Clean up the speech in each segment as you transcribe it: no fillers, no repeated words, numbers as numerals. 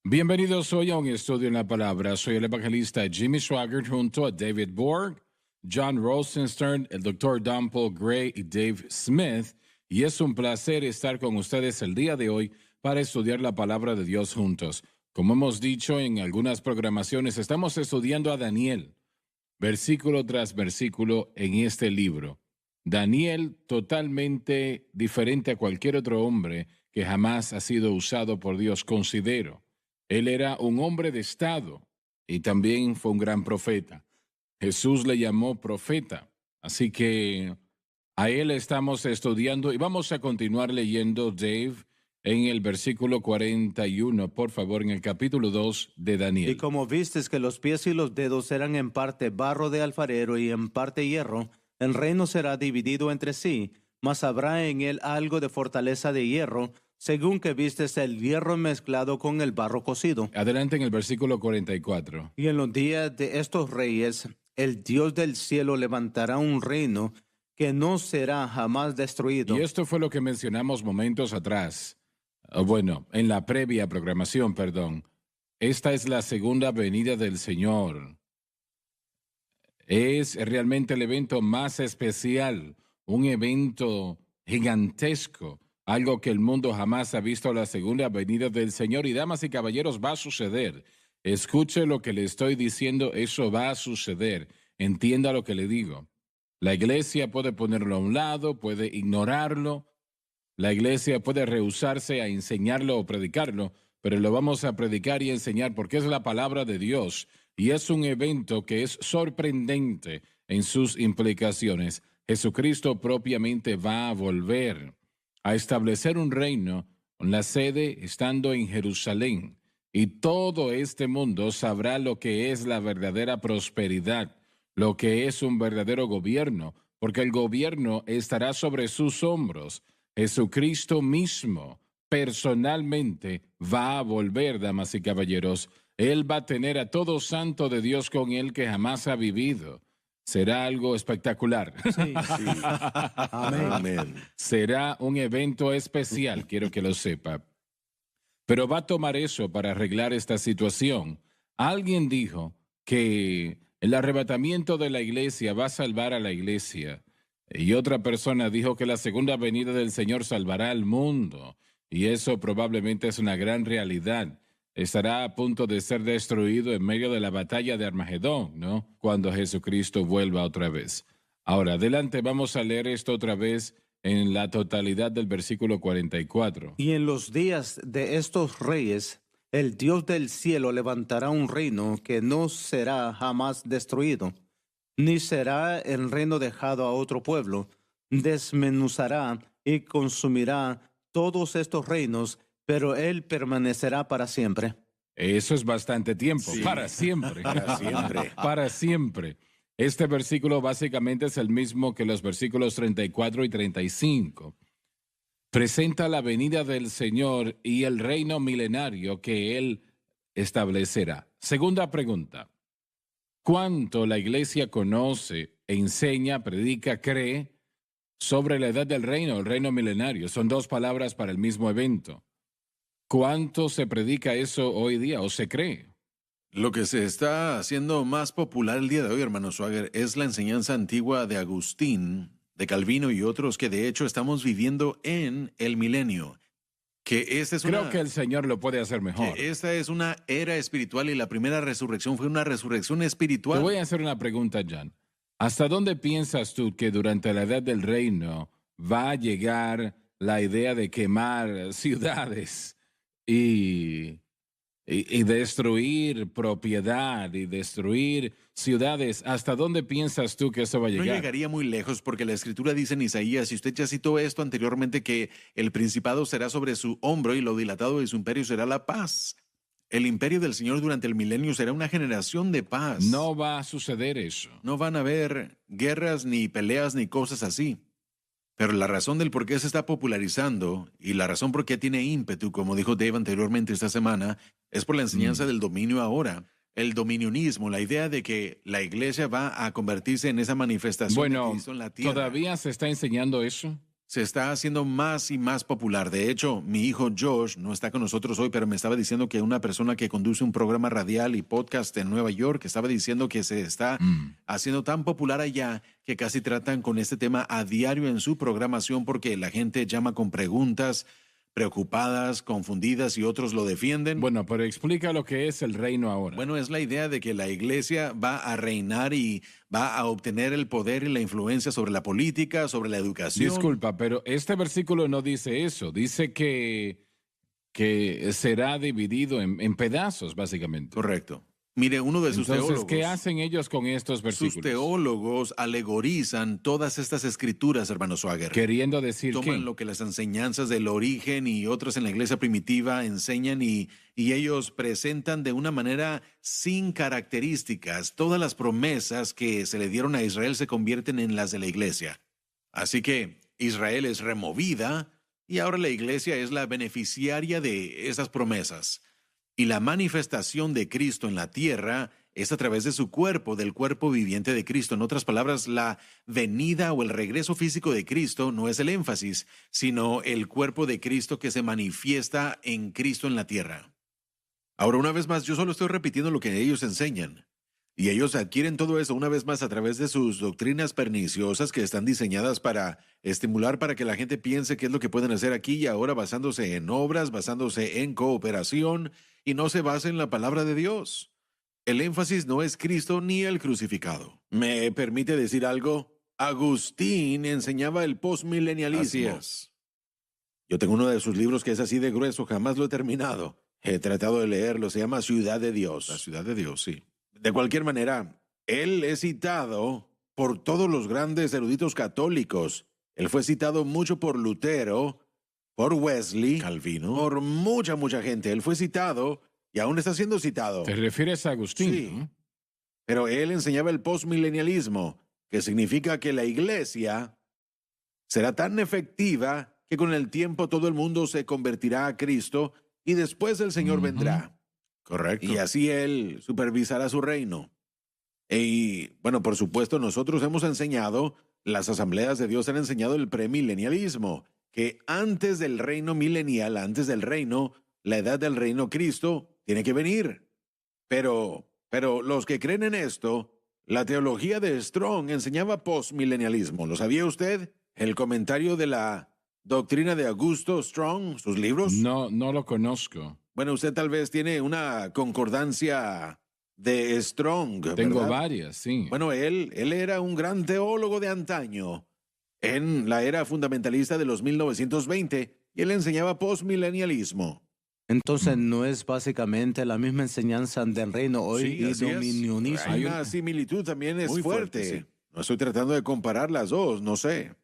Bienvenidos hoy a un estudio en la palabra. Soy el evangelista Jimmy Swaggart junto a David Borg, John Rosenstern, el Dr. Don Paul Gray y Dave Smith. Y es un placer estar con ustedes el día de hoy para estudiar la palabra de Dios juntos. Como hemos dicho en algunas programaciones, estamos estudiando a Daniel, versículo tras versículo en este libro. Daniel, totalmente diferente a cualquier otro hombre que jamás ha sido usado por Dios, considero. Él era un hombre de Estado y también fue un gran profeta. Jesús le llamó profeta, así que a él estamos estudiando y vamos a continuar leyendo, Dave, en el versículo 41, por favor, en el capítulo 2 de Y Daniel. como vistes que los pies y los dedos eran en parte barro de alfarero y en parte hierro, el reino será dividido entre sí, mas habrá en él algo de fortaleza de hierro, según que vistes el hierro mezclado con el barro cocido. Adelante en el versículo 44. Y en los días de estos reyes, el Dios del cielo levantará un reino que no será jamás destruido. Y esto fue lo que mencionamos momentos atrás. Bueno, en la previa programación, perdón. Esta es la segunda venida del Señor. Es realmente el evento más especial, un evento gigantesco, algo que el mundo jamás ha visto, la segunda venida del Señor. Y damas y caballeros, va a suceder. Escuche lo que le estoy diciendo, eso va a suceder. Entienda lo que le digo. La iglesia puede ponerlo a un lado, puede ignorarlo. La iglesia puede rehusarse a enseñarlo o predicarlo, pero lo vamos a predicar y enseñar porque es la palabra de Dios y es un evento que es sorprendente en sus implicaciones. Jesucristo propiamente va a volver a establecer un reino con la sede estando en Jerusalén y todo este mundo sabrá lo que es la verdadera prosperidad, lo que es un verdadero gobierno, porque el gobierno estará sobre sus hombros. Jesucristo mismo personalmente va a volver, damas y caballeros. Él va a tener a todo santo de Dios con él que jamás ha vivido. Será algo espectacular. Sí. Amén. Será un evento especial, quiero que lo sepa. Pero va a tomar eso para arreglar esta situación. Alguien dijo que el arrebatamiento de la iglesia va a salvar a la iglesia. Y otra persona dijo que la segunda venida del Señor salvará al mundo. Y eso probablemente es una gran realidad. Estará a punto de ser destruido en medio de la batalla de Armagedón, ¿no? Cuando Jesucristo vuelva otra vez. Ahora, adelante, vamos a leer esto otra vez en la totalidad del versículo 44. Y en los días de estos reyes, el Dios del cielo levantará un reino que no será jamás destruido, ni será el reino dejado a otro pueblo. Desmenuzará y consumirá todos estos reinos, pero él permanecerá para siempre. Eso es bastante tiempo. Sí. Para siempre. Para siempre. Para siempre. Este versículo básicamente es el mismo que los versículos 34 y 35. Presenta la venida del Señor y el reino milenario que Él establecerá. Segunda pregunta. ¿Cuánto la iglesia conoce, enseña, predica, cree sobre la edad del reino, el reino milenario? Son dos palabras para el mismo evento. ¿Cuánto se predica eso hoy día o se cree? Lo que se está haciendo más popular el día de hoy, hermano Swagger, es la enseñanza antigua de Agustín, de Calvino y otros que de hecho estamos viviendo en el milenio. Que esta es Creo que el Señor lo puede hacer mejor. que esta es una era espiritual y la primera resurrección fue una resurrección Te espiritual. voy a hacer una pregunta, Jan. ¿Hasta dónde piensas tú que durante la edad del reino va a llegar la idea de quemar ciudades y destruir propiedad y destruir ciudades? ¿Hasta dónde piensas tú que eso va a No llegar? llegaría muy lejos porque la escritura dice en Isaías, y usted ya citó esto anteriormente, que el principado será sobre su hombro y lo dilatado de su imperio será la paz. El imperio del Señor durante el milenio será una generación de paz. No va a suceder eso. No van a haber guerras ni peleas ni cosas así. Pero la razón del por qué se está popularizando y la razón por qué tiene ímpetu, como dijo Dave anteriormente esta semana, es por la enseñanza del dominio ahora. El dominionismo, la idea de que la iglesia va a convertirse en esa manifestación de Bueno, Cristo en la tierra. ¿todavía se está enseñando eso? se está haciendo más y más popular. De hecho, mi hijo Josh no está con nosotros hoy, pero me estaba diciendo que una persona que conduce un programa radial y podcast en Nueva York estaba diciendo que se está haciendo tan popular allá que casi tratan con este tema a diario en su programación porque la gente llama con preguntas preocupadas, confundidas y otros lo defienden. Bueno, pero explica lo que es el reino ahora. Bueno, es la idea de que la iglesia va a reinar y va a obtener el poder y la influencia sobre la política, sobre la educación. Disculpa, pero este versículo no dice eso. Dice que será dividido en pedazos, básicamente. Correcto. Mire, uno de sus Entonces, teólogos. ¿qué hacen ellos con estos versículos? Sus teólogos alegorizan todas estas escrituras, hermano Swagger. Queriendo decir Toman que lo que las enseñanzas del origen y otras en la iglesia primitiva enseñan y ellos presentan de una manera sin características. Todas las promesas que se le dieron a Israel se convierten en las de la iglesia. Así que Israel es removida y ahora la iglesia es la beneficiaria de esas promesas. Y la manifestación de Cristo en la tierra es a través de su cuerpo, del cuerpo viviente de Cristo. En otras palabras, la venida o el regreso físico de Cristo no es el énfasis, sino el cuerpo de Cristo que se manifiesta en Cristo en la tierra. Ahora, una vez más, yo solo estoy repitiendo lo que ellos enseñan. Y ellos adquieren todo eso una vez más a través de sus doctrinas perniciosas que están diseñadas para estimular para que la gente piense qué es lo que pueden hacer aquí y ahora basándose en obras, basándose en cooperación y no se basa en la palabra de Dios. El énfasis no es Cristo ni el crucificado. ¿Me permite decir algo? Agustín enseñaba el postmilenialismo. Así es. Yo tengo uno de sus libros que es así de grueso, jamás lo he terminado. He tratado de leerlo, se llama Ciudad de Dios. La Ciudad de Dios, sí. De cualquier manera, él es citado por todos los grandes eruditos católicos. Él fue citado mucho por Lutero, por Wesley, Calvino, por mucha gente. Él fue citado y aún está siendo citado. te refieres a Agustín, Sí. ¿no? Pero él enseñaba el postmilenialismo, que significa que la iglesia será tan efectiva que con el tiempo todo el mundo se convertirá a Cristo y después el Señor vendrá. Correcto. Y así Él supervisará su reino. Y bueno, por supuesto, nosotros hemos enseñado, las asambleas de Dios han enseñado el premilenialismo, que antes del reino milenial, antes del reino, la edad del reino Cristo tiene que venir. Pero los que creen en esto, la teología de Strong enseñaba postmilenialismo. ¿Lo sabía usted? El comentario de la doctrina de Augusto Strong, sus libros. No lo conozco. Bueno, usted tal vez tiene una concordancia de Strong, Tengo ¿verdad? varias, sí. Bueno, él era un gran teólogo de antaño en la era fundamentalista de los 1920 y él enseñaba postmilenialismo. Entonces no es básicamente la misma enseñanza del reino hoy Sí, y así es. dominionismo. Hay una similitud también, es Muy fuerte. fuerte, sí. No estoy tratando de comparar las dos, no sé.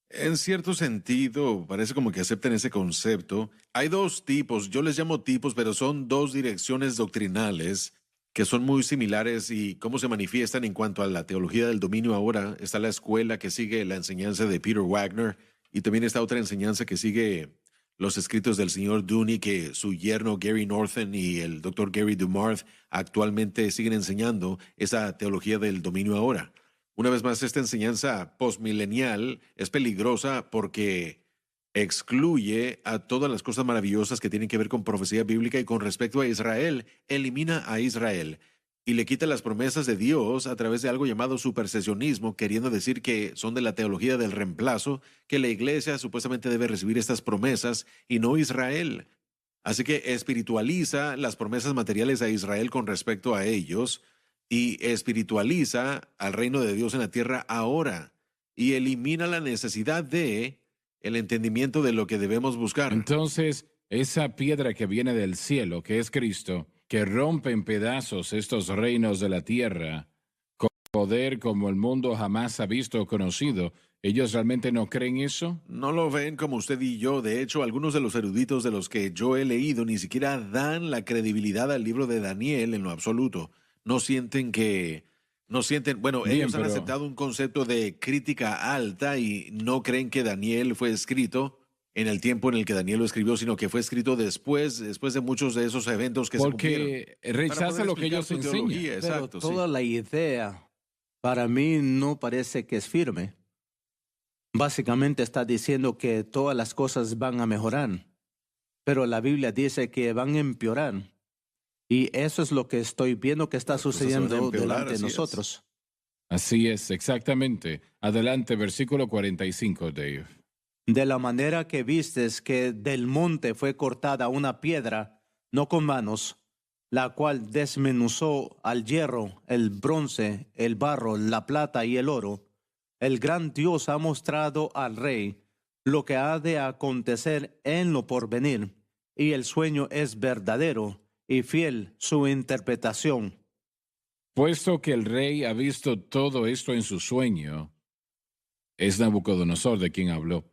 En cierto sentido, parece como que aceptan ese concepto. Hay dos tipos, yo les llamo tipos, pero son dos direcciones doctrinales que son muy similares y cómo se manifiestan en cuanto a la teología del dominio ahora. Está la escuela que sigue la enseñanza de Peter Wagner y también está otra enseñanza que sigue los escritos del señor Dooney, que su yerno Gary Norton y el doctor Gary DeMarth actualmente siguen enseñando esa teología del dominio ahora. Una vez más, esta enseñanza postmilenial es peligrosa porque excluye a todas las cosas maravillosas que tienen que ver con profecía bíblica y con respecto a Israel, elimina a Israel y le quita las promesas de Dios a través de algo llamado supersesionismo, queriendo decir que son de la teología del reemplazo, que la iglesia supuestamente debe recibir estas promesas y no Israel. Así que espiritualiza las promesas materiales a Israel con respecto a ellos y espiritualiza al reino de Dios en la tierra ahora y elimina la necesidad de el entendimiento de lo que debemos buscar. Entonces, esa piedra que viene del cielo, que es Cristo, que rompe en pedazos estos reinos de la tierra, con poder como el mundo jamás ha visto o conocido, ¿ellos realmente no creen eso? No lo ven como usted y yo. De hecho, algunos de los eruditos de los que yo he leído ni siquiera dan la credibilidad al libro de Daniel en lo absoluto. No sienten, bueno, Bien, ellos han pero- aceptado un concepto de crítica alta y no creen que Daniel fue escrito en el tiempo en el que Daniel lo escribió, sino que fue escrito después de muchos de esos eventos que se cumplieron. Porque Para rechaza poder lo que explicar ellos su enseñan. teología, Pero exacto, sí. toda la idea para mí no parece que es firme. Básicamente está diciendo que todas las cosas van a mejorar, pero la Biblia dice que van a empeorar. Y eso es lo que estoy viendo que está Las cosas se van a sucediendo empeorar, delante de así es. nosotros. Así es, exactamente. Adelante, versículo 45, Dave. De la manera que vistes que del monte fue cortada una piedra, no con manos, la cual desmenuzó al hierro, el bronce, el barro, la plata y el oro, el gran Dios ha mostrado al rey lo que ha de acontecer en lo porvenir, y el sueño es verdadero y fiel su interpretación. Puesto que el rey ha visto todo esto en su sueño, es Nabucodonosor de quien habló.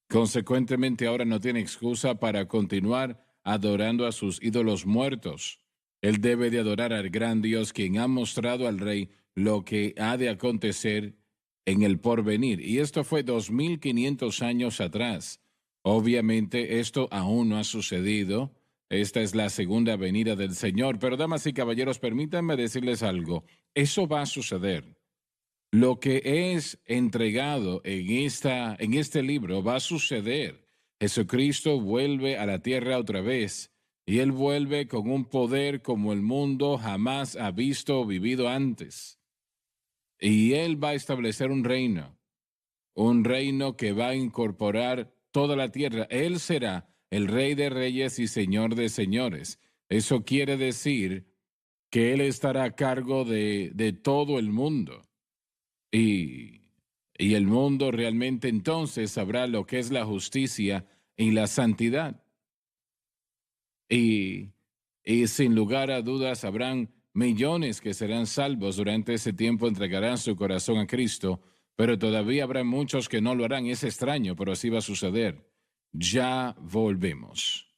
Consecuentemente, ahora no tiene excusa para continuar adorando a sus ídolos muertos. Él debe de adorar al gran Dios, quien ha mostrado al rey lo que ha de acontecer en el porvenir. Y esto fue 2500 años atrás. Obviamente, esto aún no ha sucedido. Esta es la segunda venida del Señor. Pero, damas y caballeros, permítanme decirles algo. Eso va a suceder. Lo que es entregado en este libro va a suceder. Jesucristo vuelve a la tierra otra vez y Él vuelve con un poder como el mundo jamás ha visto o vivido antes. Y Él va a establecer un reino que va a incorporar toda la tierra. Él será el Rey de Reyes y Señor de Señores. Eso quiere decir que Él estará a cargo de todo el mundo. Y el mundo realmente entonces sabrá lo que es la justicia y la santidad. Y, y sin lugar a dudas habrán millones que serán salvos durante ese tiempo, entregarán su corazón a Cristo, pero todavía habrá muchos que no lo harán. Es extraño, pero así va a suceder. Ya volvemos.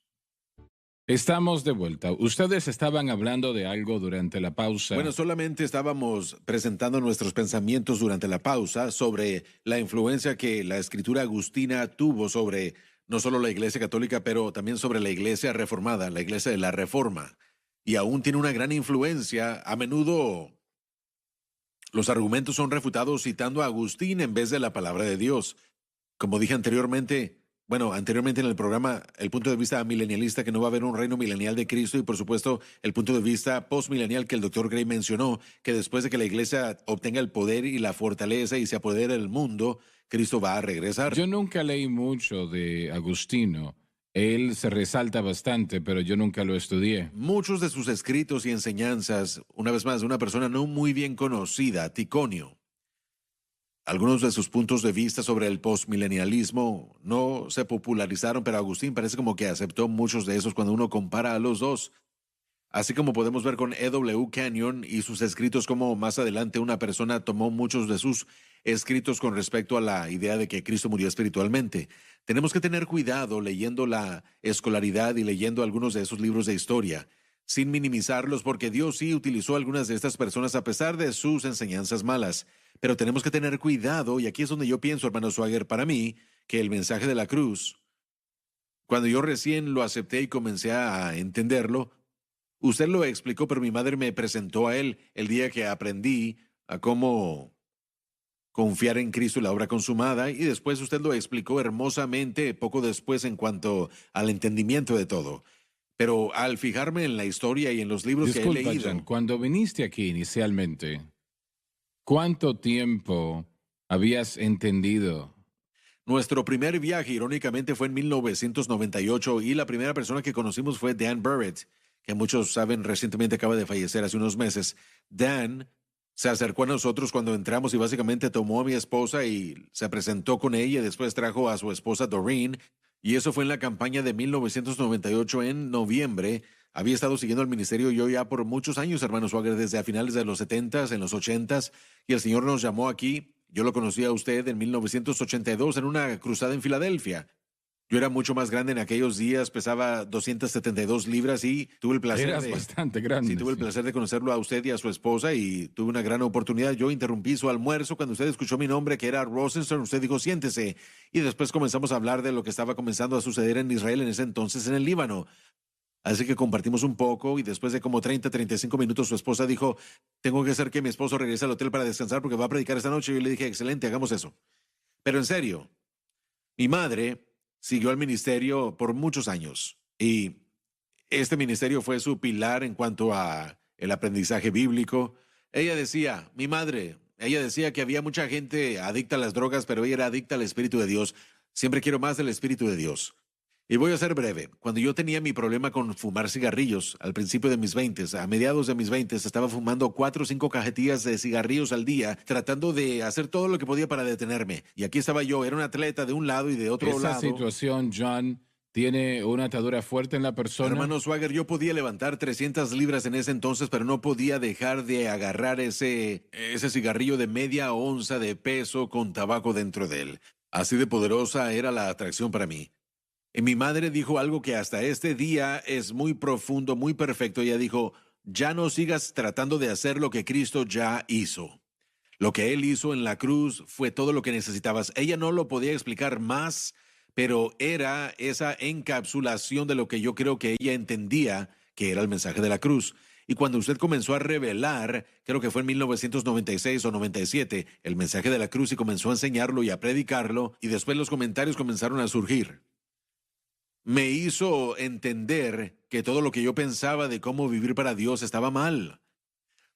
Estamos de vuelta. Ustedes estaban hablando de algo durante la pausa. Bueno, solamente estábamos presentando nuestros pensamientos durante la pausa sobre la influencia que la escritura agustina tuvo sobre no solo la Iglesia Católica, pero también sobre la Iglesia Reformada, la Iglesia de la Reforma. Y aún tiene una gran influencia. A menudo los argumentos son refutados citando a Agustín en vez de la palabra de Dios. Como dije anteriormente en el programa, el punto de vista milenialista, que no va a haber un reino milenial de Cristo, y por supuesto el punto de vista postmilenial que el Dr. Gray mencionó, que después de que la iglesia obtenga el poder y la fortaleza y se apodere del mundo, Cristo va a regresar. Yo nunca leí mucho de Agustino. Él se resalta bastante, pero yo nunca lo estudié. Muchos de sus escritos y enseñanzas, una vez más, de una persona no muy bien conocida, Ticonio. Algunos de sus puntos de vista sobre el postmilenialismo no se popularizaron, pero Agustín parece como que aceptó muchos de esos cuando uno compara a los dos. Así como podemos ver con E.W. Kenyon y sus escritos, como más adelante una persona tomó muchos de sus escritos con respecto a la idea de que Cristo murió espiritualmente. Tenemos que tener cuidado leyendo la escolaridad y leyendo algunos de esos libros de historia, sin minimizarlos, porque Dios sí utilizó a algunas de estas personas a pesar de sus enseñanzas malas. Pero tenemos que tener cuidado, y aquí es donde yo pienso, hermano Swagger, para mí, que el mensaje de la cruz, cuando yo recién lo acepté y comencé a entenderlo, usted lo explicó, pero mi madre me presentó a él el día que aprendí a cómo confiar en Cristo y la obra consumada, y después usted lo explicó hermosamente poco después en cuanto al entendimiento de todo. Pero al fijarme en la historia y en los libros que he Disculpa, leído... John, cuando viniste aquí inicialmente, ¿cuánto tiempo habías entendido? Nuestro primer viaje, irónicamente, fue en 1998 y la primera persona que conocimos fue Dan Burrett, que muchos saben recientemente acaba de fallecer hace unos meses. Dan se acercó a nosotros cuando entramos y básicamente tomó a mi esposa y se presentó con ella, y después trajo a su esposa Doreen, y eso fue en la campaña de 1998 en noviembre. Había estado siguiendo el ministerio yo ya por muchos años, hermano Swagger, desde a finales de los 70s, en los 80s, y el Señor nos llamó aquí. Yo lo conocí a usted en 1982 en una cruzada en Filadelfia. Yo era mucho más grande en aquellos días, pesaba 272 libras y tuve el placer Eras bastante grande. Sí, tuve el placer de conocerlo a usted y a su esposa y tuve una gran oportunidad. Yo interrumpí su almuerzo cuando usted escuchó mi nombre, que era Rosenstone. Usted dijo, siéntese. Y después comenzamos a hablar de lo que estaba comenzando a suceder en Israel en ese entonces, en el Líbano. Así que compartimos un poco y después de como 35 minutos su esposa dijo, tengo que hacer que mi esposo regrese al hotel para descansar porque va a predicar esta noche. Y yo le dije, excelente, hagamos eso. Pero en serio, Mi madre siguió al ministerio por muchos años y este ministerio fue su pilar en cuanto a el aprendizaje bíblico. Ella decía que había mucha gente adicta a las drogas, pero ella era adicta al Espíritu de Dios. Siempre quiero más del Espíritu de Dios. Y voy a ser breve. Cuando yo tenía mi problema con fumar cigarrillos, al principio de mis 20, a mediados de mis 20, estaba fumando 4 o 5 cajetillas de cigarrillos al día, tratando de hacer todo lo que podía para detenerme. Y aquí estaba yo, era un atleta de un lado y de otro Esa lado. situación, John, tiene una atadura fuerte en la persona. Hermano Swagger, yo podía levantar 300 libras en ese entonces, pero no podía dejar de agarrar ese cigarrillo de media onza de peso con tabaco dentro de él. Así de poderosa era la atracción para mí. Y mi madre dijo algo que hasta este día es muy profundo, muy perfecto. Ella dijo, ya no sigas tratando de hacer lo que Cristo ya hizo. Lo que Él hizo en la cruz fue todo lo que necesitabas. Ella no lo podía explicar más, pero era esa encapsulación de lo que yo creo que ella entendía que era el mensaje de la cruz. Y cuando usted comenzó a revelar, creo que fue en 1996 o 97, el mensaje de la cruz y comenzó a enseñarlo y a predicarlo, y después los comentarios comenzaron a surgir, me hizo entender que todo lo que yo pensaba de cómo vivir para Dios estaba mal,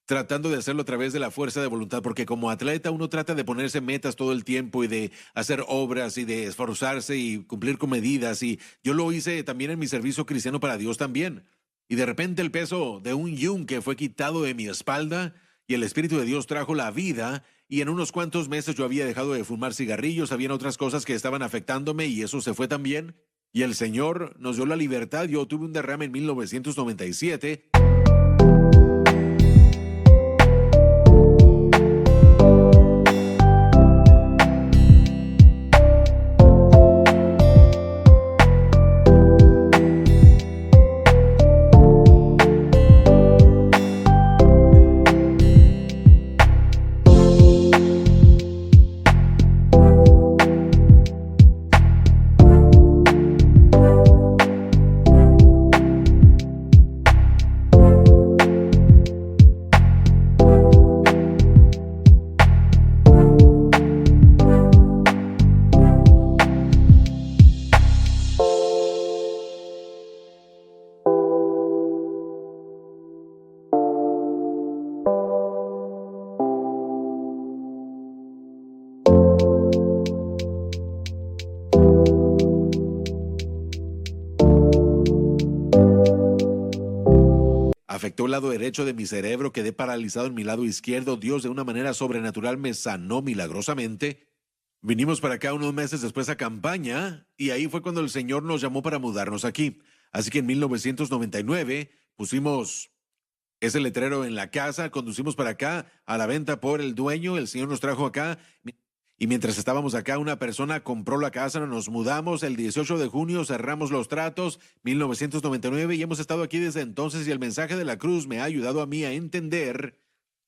tratando de hacerlo a través de la fuerza de voluntad, porque como atleta uno trata de ponerse metas todo el tiempo y de hacer obras y de esforzarse y cumplir con medidas, y yo lo hice también en mi servicio cristiano para Dios también. Y de repente el peso de un yunque fue quitado de mi espalda y el Espíritu de Dios trajo la vida, y en unos cuantos meses yo había dejado de fumar cigarrillos, habían otras cosas que estaban afectándome y eso se fue también. Y el Señor nos dio la libertad. Yo tuve un derrame en 1997. Afectó el lado derecho de mi cerebro, quedé paralizado en mi lado izquierdo. Dios de una manera sobrenatural me sanó milagrosamente. Vinimos para acá unos meses después a campaña y ahí fue cuando el Señor nos llamó para mudarnos aquí. Así que en 1999 pusimos ese letrero en la casa, conducimos para acá a la venta por el dueño, el Señor nos trajo acá. Y mientras estábamos acá, una persona compró la casa, nos mudamos, el 18 de junio cerramos los tratos, 1999, y hemos estado aquí desde entonces, y el mensaje de la cruz me ha ayudado a mí a entender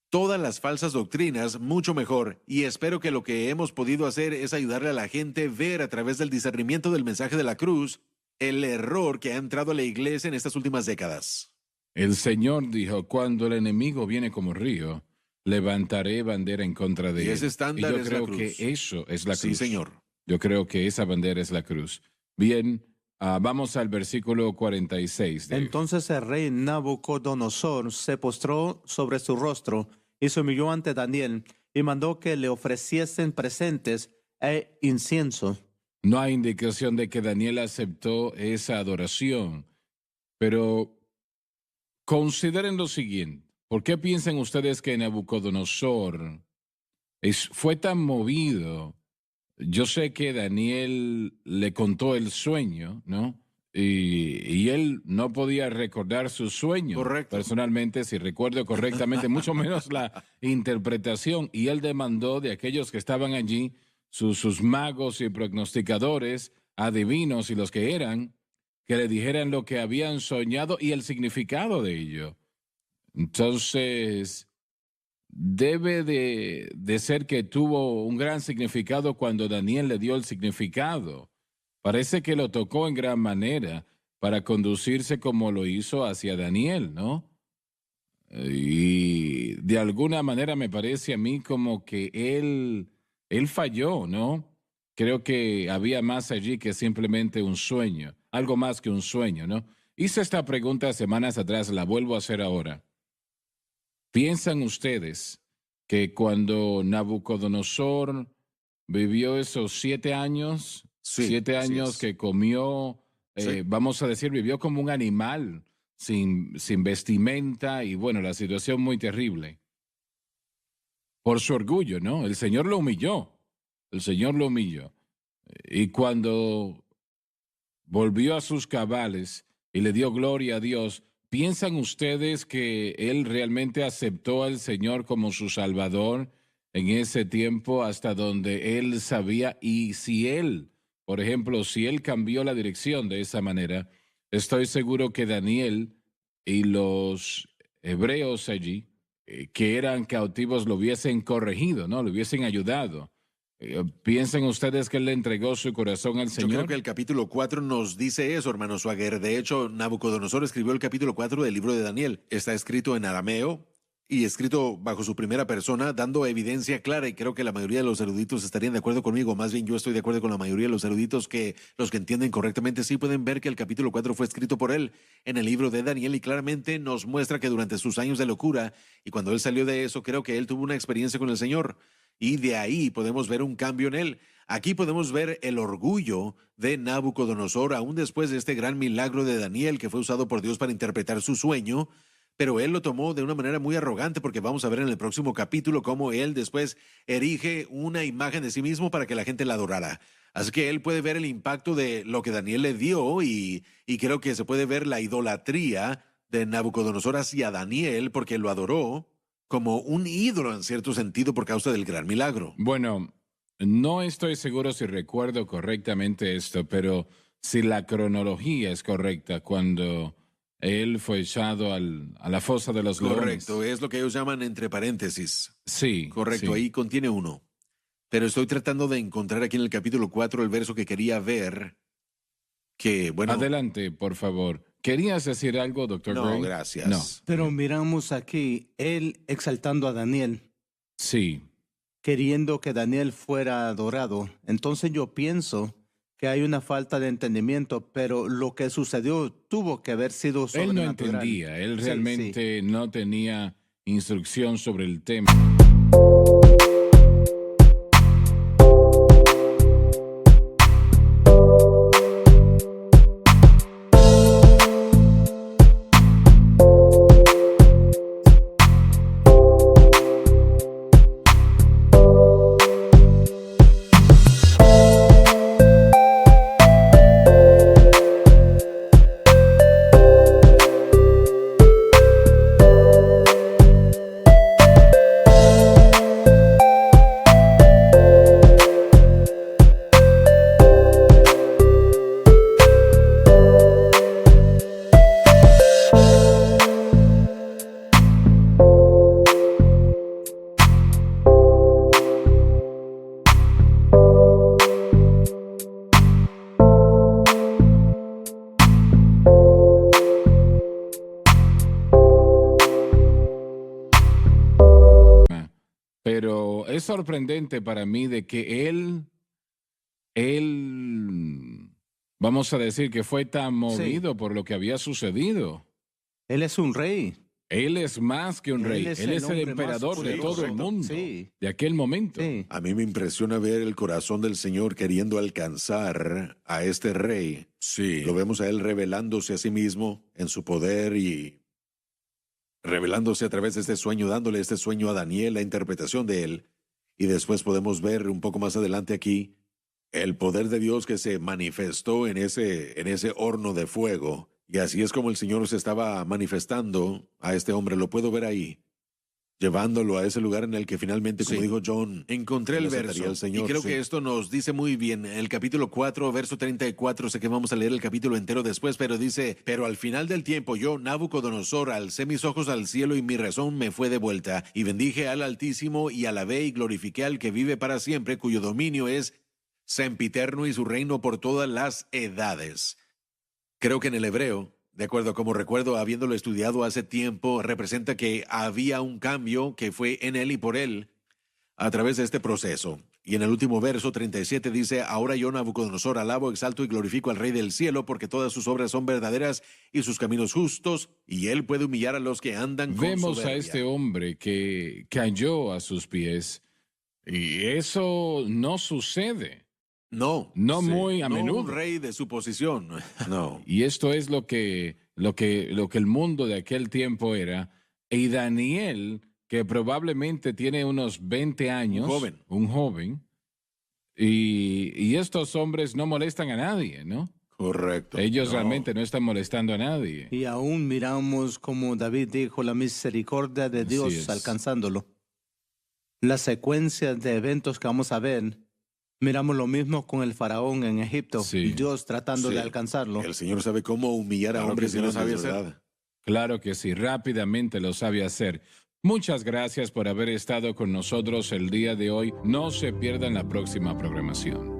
todas las falsas doctrinas mucho mejor, y espero que lo que hemos podido hacer es ayudarle a la gente a ver a través del discernimiento del mensaje de la cruz el error que ha entrado a la iglesia en estas últimas décadas. El Señor dijo, cuando el enemigo viene como río, levantaré bandera en contra de Y él. ese estándar yo es creo la que cruz. eso es la cruz. Sí, Señor. Yo creo que esa bandera es la cruz. Bien, vamos al versículo 46. Dave. Entonces el rey Nabucodonosor se postró sobre su rostro y se humilló ante Daniel y mandó que le ofreciesen presentes e incienso. No hay indicación de que Daniel aceptó esa adoración, pero consideren lo siguiente. ¿Por qué piensan ustedes que Nabucodonosor fue tan movido? Yo sé que Daniel le contó el sueño, ¿no? Y él no podía recordar su sueño. Correcto. Personalmente, si recuerdo correctamente, mucho menos la interpretación. Y él demandó de aquellos que estaban allí, sus magos y prognosticadores, adivinos y los que eran, que le dijeran lo que habían soñado y el significado de ello. Entonces, debe de ser que tuvo un gran significado cuando Daniel le dio el significado. Parece que lo tocó en gran manera para conducirse como lo hizo hacia Daniel, ¿no? Y de alguna manera me parece a mí como que él falló, ¿no? creo que había más allí que simplemente un sueño, algo más que un sueño, ¿no? Hice esta pregunta semanas atrás, la vuelvo a hacer ahora. ¿Piensan ustedes que cuando Nabucodonosor vivió esos 7 años, Sí, 7 años es. que comió, Sí. vamos a decir, vivió como un animal, sin vestimenta y bueno, la situación muy terrible? Por su orgullo, ¿no? El Señor lo humilló, el Señor lo humilló. Y cuando volvió a sus cabales y le dio gloria a Dios, ¿piensan ustedes que él realmente aceptó al Señor como su Salvador en ese tiempo hasta donde él sabía? Y si él, por ejemplo, si él cambió la dirección de esa manera, estoy seguro que Daniel y los hebreos allí, que eran cautivos, lo hubiesen corregido, ¿no? Le hubiesen ayudado. ¿Piensan ustedes que él le entregó su corazón al Yo creo Señor? que el capítulo 4 nos dice eso, hermano Swagger. De hecho, Nabucodonosor escribió el capítulo 4 del libro de Daniel. Está escrito en arameo y escrito bajo su primera persona, dando evidencia clara, y creo que la mayoría de los eruditos estarían de acuerdo conmigo. Más bien, yo estoy de acuerdo con la mayoría de los eruditos, que los que entienden correctamente sí pueden ver que el capítulo 4 fue escrito por él en el libro de Daniel, y claramente nos muestra que durante sus años de locura y cuando él salió de eso, creo que él tuvo una experiencia con el Señor, y de ahí podemos ver un cambio en él. Aquí podemos ver el orgullo de Nabucodonosor, aún después de este gran milagro de Daniel, que fue usado por Dios para interpretar su sueño, pero él lo tomó de una manera muy arrogante, porque vamos a ver en el próximo capítulo cómo él después erige una imagen de sí mismo para que la gente la adorara. Así que él puede ver el impacto de lo que Daniel le dio, y creo que se puede ver la idolatría de Nabucodonosor hacia Daniel, porque lo adoró como un ídolo en cierto sentido por causa del gran milagro. Bueno, no estoy seguro si recuerdo correctamente esto, pero si la cronología es correcta, cuando él fue echado a la fosa de los Correcto, leones. es lo que ellos llaman entre paréntesis. Sí, Correcto, sí. ahí contiene uno. Pero estoy tratando de encontrar aquí en el capítulo 4 el verso que quería ver, que, bueno, Adelante, por favor. ¿Querías decir algo, doctor no, Gray? No. gracias. Pero miramos aquí, él exaltando a Daniel, Sí. queriendo que Daniel fuera adorado. Entonces yo pienso que hay una falta de entendimiento, pero lo que sucedió tuvo que haber sido Él no sobrenatural. entendía, él Sí, realmente no tenía instrucción sobre el tema. Pero es sorprendente para mí de que él, vamos a decir que fue tan movido por lo que había sucedido. Él es un rey. Él es más que un rey. Él es el hombre más emperador de poderoso. todo el mundo, Sí, de aquel momento. sí. A mí me impresiona ver el corazón del Señor queriendo alcanzar a este rey. Sí. Lo vemos a él revelándose a sí mismo en su poder y revelándose a través de este sueño, dándole este sueño a Daniel, la interpretación de él. Y después podemos ver un poco más adelante aquí el poder de Dios que se manifestó en ese horno de fuego. Y así es como el Señor se estaba manifestando a este hombre. Lo puedo ver ahí, llevándolo a ese lugar en el que finalmente, como Sí. dijo John, encontré el le aceptaría verso. al Señor, Y creo sí. que esto nos dice muy bien. El capítulo 4, verso 34, sé que vamos a leer el capítulo entero después, pero dice: pero al final del tiempo yo, Nabucodonosor, alcé mis ojos al cielo y mi razón me fue de vuelta. Y bendije al Altísimo y alabé y glorifiqué al que vive para siempre, cuyo dominio es sempiterno y su reino por todas las edades. Creo que en el hebreo, de acuerdo como recuerdo habiéndolo estudiado hace tiempo, representa que había un cambio que fue en él y por él a través de este proceso. Y en el último verso 37 dice, ahora yo, Nabucodonosor, alabo, exalto y glorifico al Rey del cielo, porque todas sus obras son verdaderas y sus caminos justos, y él puede humillar a los que andan con Vemos soberbia. a este hombre que cayó a sus pies y eso no sucede. No, No muy a no menudo. un rey de su posición. No. Y esto es lo que el mundo de aquel tiempo era. Y Daniel, que probablemente tiene unos 20 años, un joven, y estos hombres no molestan a nadie, ¿no? Correcto. Ellos No. realmente no están molestando a nadie. Y aún miramos como David dijo la misericordia de Así Dios es. alcanzándolo. La secuencia de eventos que vamos a ver, miramos lo mismo con el faraón en Egipto, Sí. Dios tratando Sí. de alcanzarlo. El Señor sabe cómo humillar a Claro hombres que que no sí, sabe es hacer. Claro que sí, rápidamente lo sabe hacer. Muchas gracias por haber estado con nosotros el día de hoy. No se pierdan la próxima programación.